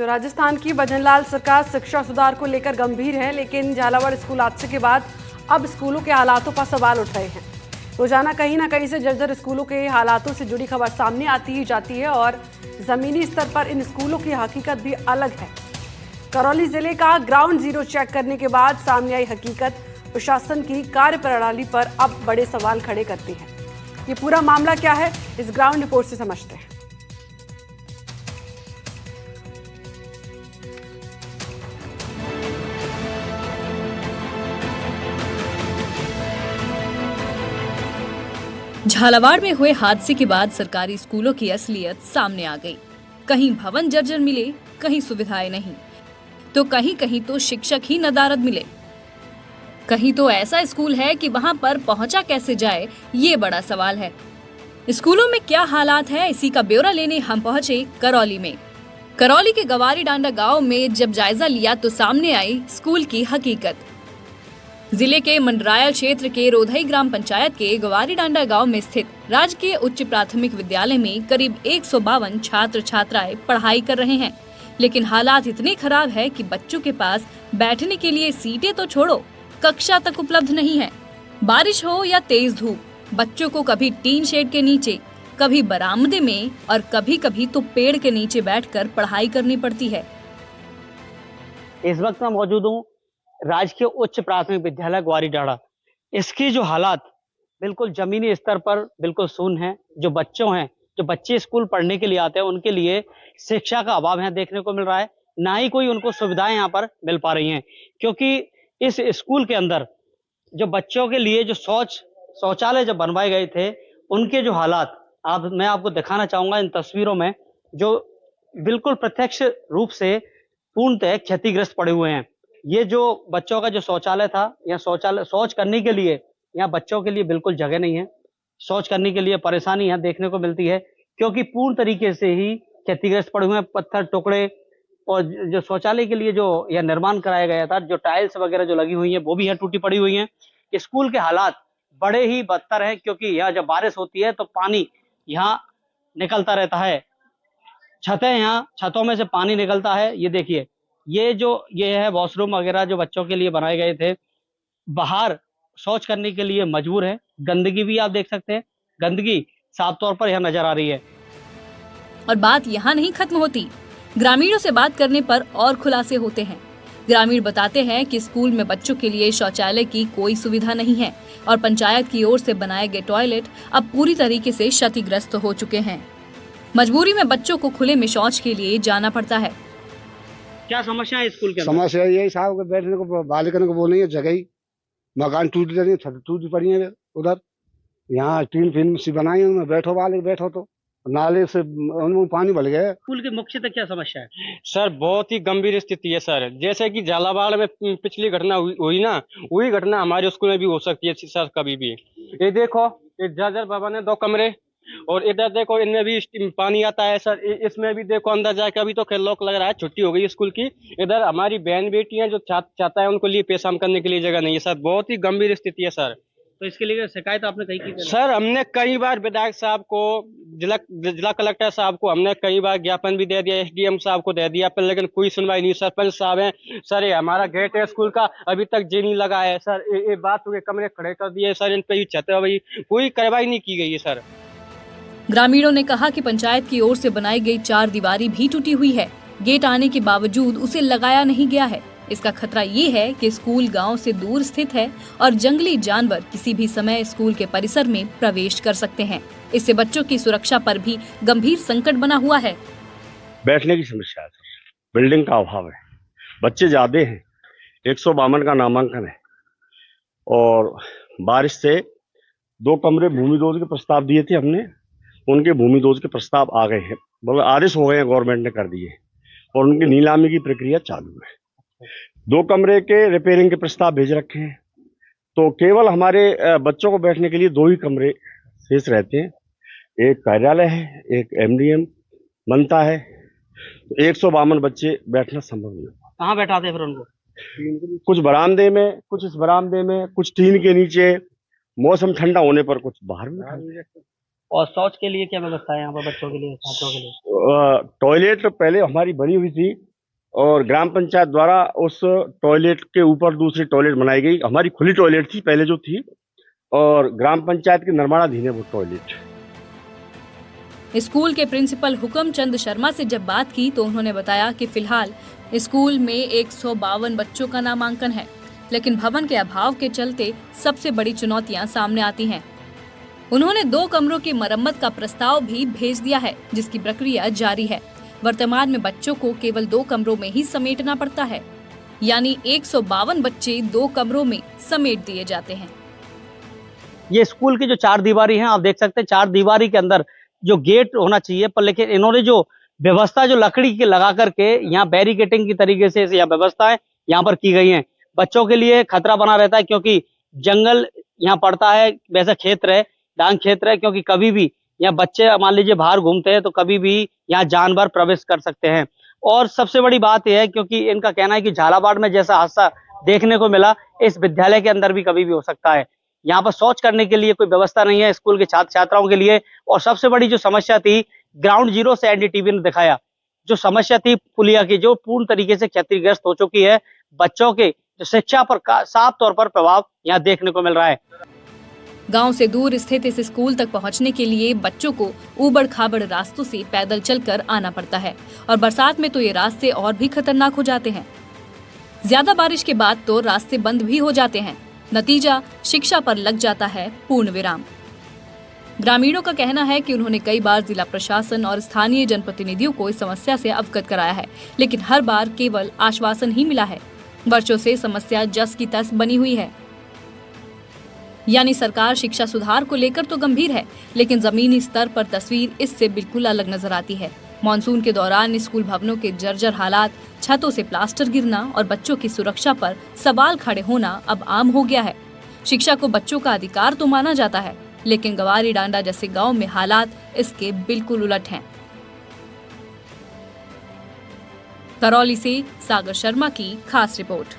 तो राजस्थान की भजनलाल सरकार शिक्षा सुधार को लेकर गंभीर है, लेकिन झालावाड़ स्कूल हादसे के बाद अब स्कूलों के हालातों पर सवाल उठ रहे हैं। रोजाना कहीं ना कहीं से जर्जर स्कूलों के हालातों से जुड़ी खबर सामने आती ही जाती है और जमीनी स्तर पर इन स्कूलों की हकीकत भी अलग है। करौली जिले का ग्राउंड जीरो चेक करने के बाद सामने आई हकीकत प्रशासन की कार्यप्रणाली पर अब बड़े सवाल खड़े करती है। ये पूरा मामला क्या है, इस ग्राउंड रिपोर्ट से समझते हैं। झालावाड़ में हुए हादसे के बाद सरकारी स्कूलों की असलियत सामने आ गई। कहीं भवन जर्जर मिले, कहीं सुविधाएं नहीं, तो कहीं कहीं तो शिक्षक ही नदारद मिले। कहीं तो ऐसा स्कूल है कि वहां पर पहुंचा कैसे जाए, ये बड़ा सवाल है। स्कूलों में क्या हालात है, इसी का ब्यौरा लेने हम पहुंचे करौली में। करौली के गवारी डांडा गांव में जब जायजा लिया तो सामने आई स्कूल की हकीकत। जिले के मंडरायल क्षेत्र के रोधई ग्राम पंचायत के गवारी डांडा गांव में स्थित राजकीय उच्च प्राथमिक विद्यालय में करीब 152 छात्र छात्राएं पढ़ाई कर रहे हैं, लेकिन हालात इतने खराब है कि बच्चों के पास बैठने के लिए सीटें तो छोड़ो, कक्षा तक उपलब्ध नहीं है। बारिश हो या तेज धूप, बच्चों को कभी टीन शेड के नीचे, कभी बरामदे में और कभी कभी तो पेड़ के नीचे बैठकर पढ़ाई करनी पड़ती है। इस वक्त मैं मौजूद हूँ राजकीय उच्च प्राथमिक विद्यालय ग्वारी डांडा। इसकी जो हालात बिल्कुल जमीनी स्तर पर बिल्कुल शून्य है। जो बच्चे स्कूल पढ़ने के लिए आते हैं, उनके लिए शिक्षा का अभाव यहाँ देखने को मिल रहा है। ना ही कोई उनको सुविधाएं यहाँ पर मिल पा रही हैं, क्योंकि इस स्कूल के अंदर जो बच्चों के लिए जो शौचालय जब बनवाए गए थे, उनके जो हालात मैं आपको दिखाना चाहूंगा इन तस्वीरों में, जो बिल्कुल प्रत्यक्ष रूप से पूर्णतः क्षतिग्रस्त पड़े हुए हैं। ये जो बच्चों का जो शौचालय था, या शौच करने के लिए यहाँ बच्चों के लिए बिल्कुल जगह नहीं है। शौच करने के लिए परेशानी यहाँ देखने को मिलती है, क्योंकि पूर्ण तरीके से ही क्षतिग्रस्त पड़े हुए हैं। पत्थर टुकड़े, और जो शौचालय के लिए जो यह निर्माण कराया गया था, जो टाइल्स वगैरह जो लगी हुई है, वो भी यहाँ टूटी पड़ी हुई है। स्कूल के हालात बड़े ही बदतर है, क्योंकि यहाँ जब बारिश होती है तो पानी यहाँ निकलता रहता है। छतों में से पानी निकलता है। ये देखिए, ये है वॉशरूम वगैरह जो बच्चों के लिए बनाए गए थे। बाहर शौच करने के लिए मजबूर है। गंदगी भी आप देख सकते हैं, गंदगी साफ तौर पर यहाँ नजर आ रही है। और बात यहाँ नहीं खत्म होती। ग्रामीणों से बात करने पर और खुलासे होते हैं। ग्रामीण बताते हैं कि स्कूल में बच्चों के लिए शौचालय की कोई सुविधा नहीं है और पंचायत की ओर से बनाए गए टॉयलेट अब पूरी तरीके से क्षतिग्रस्त हो चुके हैं। मजबूरी में बच्चों को खुले में शौच के लिए जाना पड़ता है। क्या समस्या है स्कूल के अंदर? समस्या यही साहब के बैठने को, बालिकन को बोल रही है जगह ही, मकान टूट रही है, छत टूट पड़ी है उधर। यहाँ टीन फिल्म सी बनाई है, उनमें बैठो बालिक बैठो, तो नाले से उनमें पानी भर गया। स्कूल की मुख्यतः क्या समस्या है? सर बहुत ही गंभीर स्थिति है सर। जैसे कि झालावाड़ में पिछली घटना हुई ना, वही घटना हमारे स्कूल में भी हो सकती है सर, कभी भी। ये देखो, ये जर्जर भवन है, 2 कमरे, और इधर देखो इनमें भी पानी आता है सर। इसमें भी देखो अंदर जाके अभी तो लॉक लग रहा है, छुट्टी हो गई स्कूल की। इधर हमारी बहन बेटी है जो चाहता है, उनको लिए पेशाब करने के लिए जगह नहीं है सर। बहुत ही गंभीर स्थिति है सर। तो इसके लिए शिकायत आपने कही की? सर हमने कई बार विधायक साहब को, जिला कलेक्टर साहब को हमने कई बार ज्ञापन भी दे दिया, एसडीएम साहब को दे दिया, पर लेकिन कोई सुनवाई नहीं। सरपंच साहब है सर, ये हमारा गेट है स्कूल का, अभी तक जी नहीं लगा है सर। ये बात हुए कमरे खड़े कर दिए सर, इन पे ही छत है, कोई कार्रवाई नहीं की गई है सर। ग्रामीणों ने कहा कि पंचायत की ओर से बनाई गई 4 दीवारी भी टूटी हुई है। गेट आने के बावजूद उसे लगाया नहीं गया है। इसका खतरा ये है कि स्कूल गांव से दूर स्थित है और जंगली जानवर किसी भी समय स्कूल के परिसर में प्रवेश कर सकते हैं। इससे बच्चों की सुरक्षा पर भी गंभीर संकट बना हुआ है। बैठने की समस्या है, बिल्डिंग का अभाव है, बच्चे ज्यादा हैं, 152 का नामांकन है, और बारिश से 2 कमरे भूमिदोज के प्रस्ताव दिए थे हमने, उनके भूमिदोज के प्रस्ताव आ गए हैं, मतलब आदेश हो गए हैं, गवर्नमेंट ने कर दिए, और उनकी नीलामी की प्रक्रिया चालू है। 2 कमरे के रिपेयरिंग के प्रस्ताव भेज रखे हैं, तो केवल हमारे बच्चों को बैठने के लिए 2 ही कमरे शेष रहते हैं। एक कार्यालय है, एक एमडीएम बनता है, तो 152 बच्चे बैठना संभव नहीं होगा। कहाँ बैठाते हैं फिर उनको? कुछ बरामदे में, कुछ इस बरामदे में, कुछ टीन के नीचे, मौसम ठंडा होने पर कुछ बाहर में। और शौच के लिए क्या व्यवस्था है यहाँ पर बच्चों के लिए, छात्रों के लिए? टॉयलेट पहले हमारी बनी हुई थी, और ग्राम पंचायत द्वारा उस टॉयलेट के ऊपर दूसरी टॉयलेट बनाई गई। हमारी खुली टॉयलेट थी पहले जो थी, और ग्राम पंचायत के निर्माणाधीन है वो टॉयलेट। स्कूल के प्रिंसिपल हुक्म चंद शर्मा से जब बात की तो उन्होंने बताया कि फिलहाल स्कूल में 152 बच्चों का नामांकन है, लेकिन भवन के अभाव के चलते सबसे बड़ी चुनौतियां सामने आती हैं। उन्होंने 2 कमरों की मरम्मत का प्रस्ताव भी भेज दिया है, जिसकी प्रक्रिया जारी है। वर्तमान में बच्चों को केवल 2 कमरों में ही समेटना पड़ता है, यानी 152 बच्चे 2 कमरों में समेट दिए जाते हैं। ये स्कूल की जो 4 दीवारी है, आप देख सकते हैं 4 दीवारी के अंदर जो गेट होना चाहिए, पर लेकिन इन्होंने जो व्यवस्था जो लकड़ी की लगा करके यहाँ बैरिकेटिंग की तरीके से यहाँ व्यवस्थाएं यहाँ पर की गई हैं। बच्चों के लिए खतरा बना रहता है, क्योंकि जंगल यहाँ पड़ता है, वैसा क्षेत्र है, डांग क्षेत्र है, क्योंकि कभी भी यहाँ बच्चे मान लीजिए बाहर घूमते हैं तो कभी भी यहाँ जानवर प्रवेश कर सकते हैं। और सबसे बड़ी बात यह है, क्योंकि इनका कहना है कि झालावाड़ में जैसा हादसा देखने को मिला, इस विद्यालय के अंदर भी कभी भी हो सकता है। यहाँ पर शौच करने के लिए कोई व्यवस्था नहीं है स्कूल के छात्र छात्राओं के लिए। और सबसे बड़ी जो समस्या थी, ग्राउंड जीरो से एनडीटीवी ने दिखाया, जो समस्या थी पुलिया की, जो पूर्ण तरीके से क्षतिग्रस्त हो चुकी है। बच्चों के जो शिक्षा पर साफ तौर पर प्रभाव यहाँ देखने को मिल रहा है। गांव से दूर स्थित इस स्कूल तक पहुंचने के लिए बच्चों को ऊबड़ खाबड़ रास्तों से पैदल चलकर आना पड़ता है, और बरसात में तो ये रास्ते और भी खतरनाक हो जाते हैं। ज्यादा बारिश के बाद तो रास्ते बंद भी हो जाते हैं। नतीजा, शिक्षा पर लग जाता है पूर्ण विराम। ग्रामीणों का कहना है कि उन्होंने कई बार जिला प्रशासन और स्थानीय जनप्रतिनिधियों को इस समस्या से अवगत कराया है, लेकिन हर बार केवल आश्वासन ही मिला है। वर्षों से समस्या जस की तस बनी हुई है। यानी सरकार शिक्षा सुधार को लेकर तो गंभीर है, लेकिन जमीनी स्तर पर तस्वीर इससे बिल्कुल अलग नजर आती है। मॉनसून के दौरान स्कूल भवनों के जर्जर हालात, छतों से प्लास्टर गिरना और बच्चों की सुरक्षा पर सवाल खड़े होना अब आम हो गया है। शिक्षा को बच्चों का अधिकार तो माना जाता है, लेकिन गवारी डांडा जैसे गांव में हालात इसके बिल्कुल उलट हैं। करौली से सागर शर्मा की खास रिपोर्ट।